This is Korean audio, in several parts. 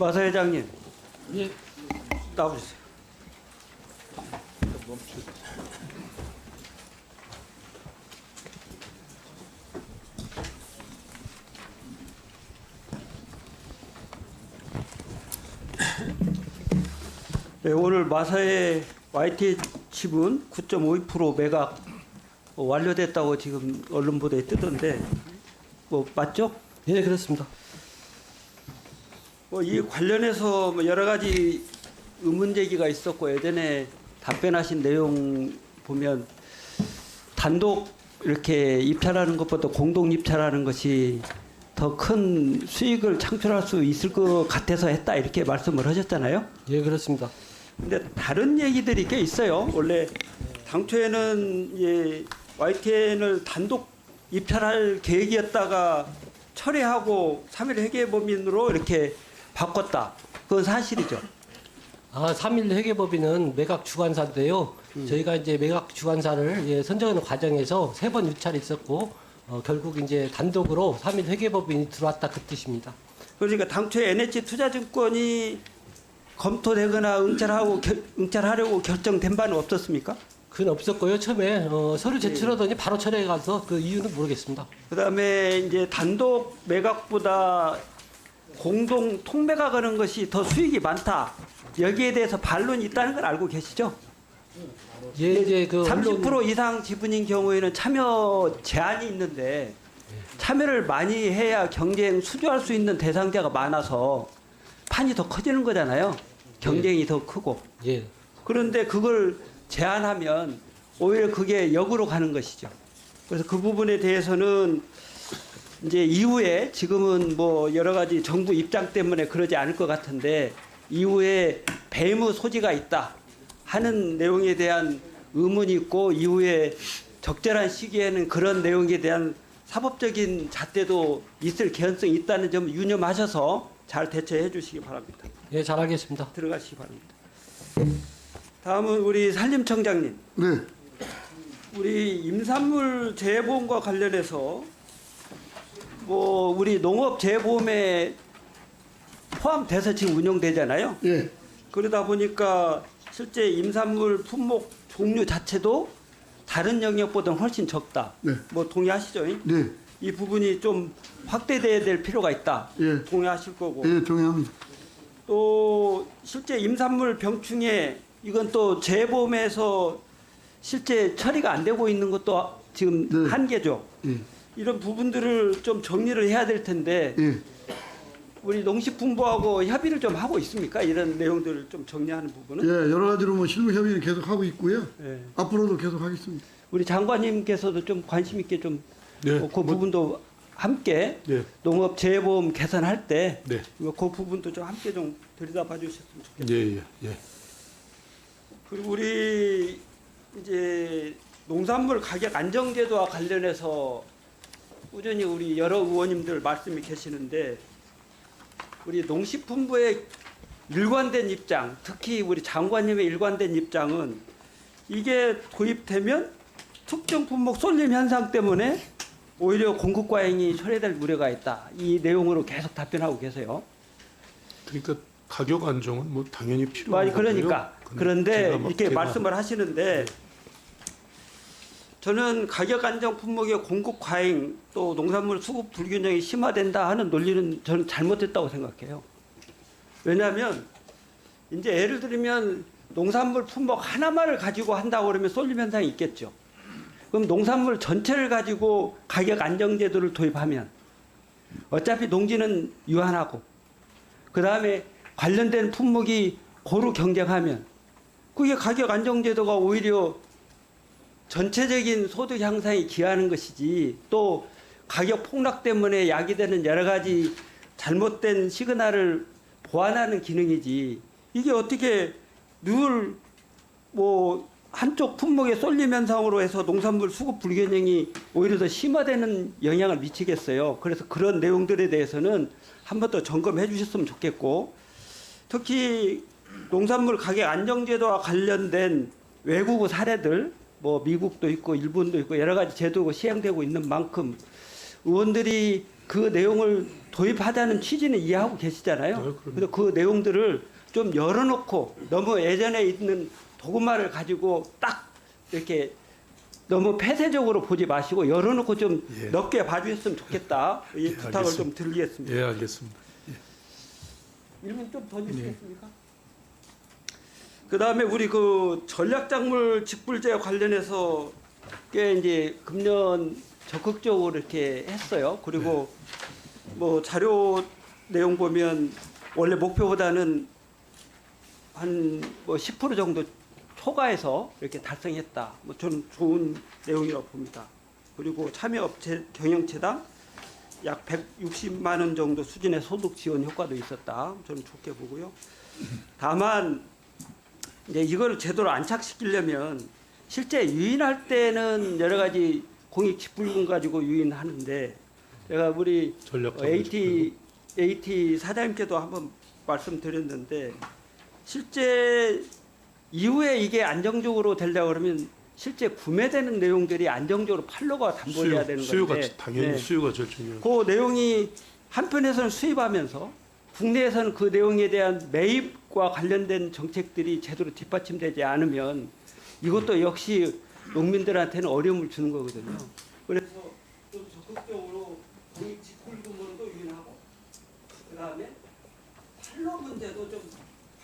마사 회장님, 예. 나오세요. 네, 오늘 마사의 YT의 지분 9.52% 매각 완료됐다고 지금 언론 보도에 뜨던데 뭐 맞죠? 예, 그렇습니다. 이 관련해서 뭐 여러 가지 의문 제기가 있었고 예전에 답변하신 내용 보면 단독 이렇게 입찰하는 것보다 공동 입찰하는 것이 더 큰 수익을 창출할 수 있을 것 같아서 했다 이렇게 말씀을 하셨잖아요. 예, 그렇습니다. 근데 다른 얘기들이 꽤 있어요. 원래 당초에는 YTN을 단독 입찰할 계획이었다가 철회하고 3일 회계법인으로 이렇게 바꿨다. 그건 사실이죠. 아, 3일 회계법인은 매각 주관사인데요. 저희가 이제 매각 주관사를 선정하는 과정에서 3번 유찰이 있었고 결국 이제 단독으로 3일 회계법인이 들어왔다 그 뜻입니다. 그러니까 당초에 NH투자증권이 검토되거나 응찰하려고 결정된 바는 없었습니까? 그건 없었고요. 처음에 서류 제출하더니 바로 철회해 가서 그 이유는 모르겠습니다. 그다음에 이제 단독 매각보다 공동 통매각하는 것이 더 수익이 많다. 여기에 대해서 반론이 있다는 걸 알고 계시죠? 예, 이제 그 30% 이상 지분인 경우에는 참여 제한이 있는데 참여를 많이 해야 경쟁 수주할 수 있는 대상자가 많아서 판이 더 커지는 거잖아요. 경쟁이 더 크고. 예. 그런데 그걸 제한하면 오히려 그게 역으로 가는 것이죠. 그래서 그 부분에 대해서는 이제 이후에 지금은 뭐 여러 가지 정부 입장 때문에 그러지 않을 것 같은데 이후에 배무 소지가 있다 하는 내용에 대한 의문이 있고 이후에 적절한 시기에는 그런 내용에 대한 사법적인 잣대도 있을 개연성이 있다는 점 유념하셔서 잘 대처해 주시기 바랍니다. 예, 잘 알겠습니다. 들어가시기 바랍니다. 다음은 우리 산림청장님. 네, 우리 임산물 재보험과 관련해서 뭐 우리 농업 재보험에 포함돼서 지금 운영되잖아요. 예, 그러다 보니까 실제 임산물 품목 종류 자체도 다른 영역보다는 훨씬 적다. 네. 뭐 동의하시죠? 네, 이 부분이 좀 확대돼야 될 필요가 있다. 예. 동의하실 거고. 예, 동의합니다. 또 실제 임산물 병충해 이건 또 재보험에서 실제 처리가 안 되고 있는 것도 지금 네. 한계죠. 예, 이런 부분들을 좀 정리를 해야 될 텐데 예, 우리 농식품부하고 협의를 좀 하고 있습니까? 이런 내용들을 좀 정리하는 부분은. 예, 여러 가지로 뭐 실무 협의는 계속 하고 있고요. 예. 앞으로도 계속 하겠습니다. 우리 장관님께서도 좀 관심 있게 좀 그 부분도 함께 네. 농업 재보험 개선할 때 네. 그 부분도 좀 함께 좀 들여다봐 주셨으면 좋겠습니다. 예, 예, 예. 그리고 우리 이제 농산물 가격 안정제도와 관련해서 꾸준히 우리 여러 의원님들 말씀이 계시는데 우리 농식품부의 일관된 입장, 특히 우리 장관님의 일관된 입장은 이게 도입되면 특정 품목 쏠림 현상 때문에 오히려 공급 과잉이 초래될 우려가 있다. 이 내용으로 계속 답변하고 계세요. 그러니까 가격 안정은 뭐 당연히 필요한 많이 거고요. 그러니까 그런데 이렇게 말씀을 하시는데 저는 가격 안정 품목의 공급 과잉 또 농산물 수급 불균형이 심화된다 하는 논리는 저는 잘못됐다고 생각해요. 왜냐하면 이제 예를 들면 농산물 품목 하나만을 가지고 한다고 그러면 쏠림 현상이 있겠죠. 그럼 농산물 전체를 가지고 가격 안정 제도를 도입하면 어차피 농지는 유한하고 그 다음에 관련된 품목이 고루 경쟁하면 그게 가격 안정 제도가 오히려 전체적인 소득 향상에 기하는 것이지 또 가격 폭락 때문에 야기되는 여러 가지 잘못된 시그널을 보완하는 기능이지 이게 어떻게 늘 뭐 한쪽 품목의 쏠림 현상으로 해서 농산물 수급 불균형이 오히려 더 심화되는 영향을 미치겠어요. 그래서 그런 내용들에 대해서는 한 번 더 점검해 주셨으면 좋겠고 특히 농산물 가격 안정제도와 관련된 외국 사례들 뭐 미국도 있고 일본도 있고 여러 가지 제도가 시행되고 있는 만큼 의원들이 그 내용을 도입하자는 취지는 이해하고 계시잖아요. 네, 그럼요. 그래서 그 내용들을 좀 열어놓고 너무 예전에 있는 도구마를 가지고 딱 이렇게 너무 폐쇄적으로 보지 마시고 열어놓고 좀 예. 넓게 봐주셨으면 좋겠다. 이 예, 부탁을 알겠습니다. 좀 드리겠습니다. 예, 알겠습니다. 1분 좀 더 주시겠습니까? 그다음에 우리 그 전략작물 직불제 관련해서 꽤 이제 금년 적극적으로 이렇게 했어요. 그리고 뭐 자료 내용 보면 원래 목표보다는 한 뭐 10% 정도 초과해서 이렇게 달성했다. 뭐 저는 좋은 내용이라고 봅니다. 그리고 참여업체 경영체당 약 160만 원 정도 수준의 소득 지원 효과도 있었다. 저는 좋게 보고요. 다만 이제 이걸 제대로 안착시키려면 실제 유인할 때는 여러 가지 공익 직불금 가지고 유인하는데 제가 우리 전략적으로 AT 사장님께도 한번 말씀드렸는데 실제 이후에 이게 안정적으로 되려고 그러면 실제 구매되는 내용들이 안정적으로 팔로가 담보해야 되는 수요가 건데 당연히 네. 수요가 제일 중요해요. 그 내용이 한편에서는 수입하면서 국내에서는 그 내용에 대한 매입과 관련된 정책들이 제대로 뒷받침되지 않으면 이것도 역시 농민들한테는 어려움을 주는 거거든요. 그래서 좀 적극적으로 공익 직불금으로도 유인하고 그다음에 판로 문제도 좀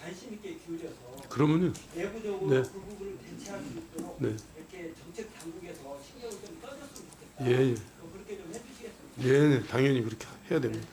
관심 있게 기울여서 그러면은 내부적으로 네. 그 부분을 대체할 수 있도록 네. 이렇게 정책 당국에서 신경을 좀 써줬으면 좋겠다. 예, 예. 그렇게 좀 해주시겠습니까? 예, 네, 당연히 그렇게 해야 됩니다.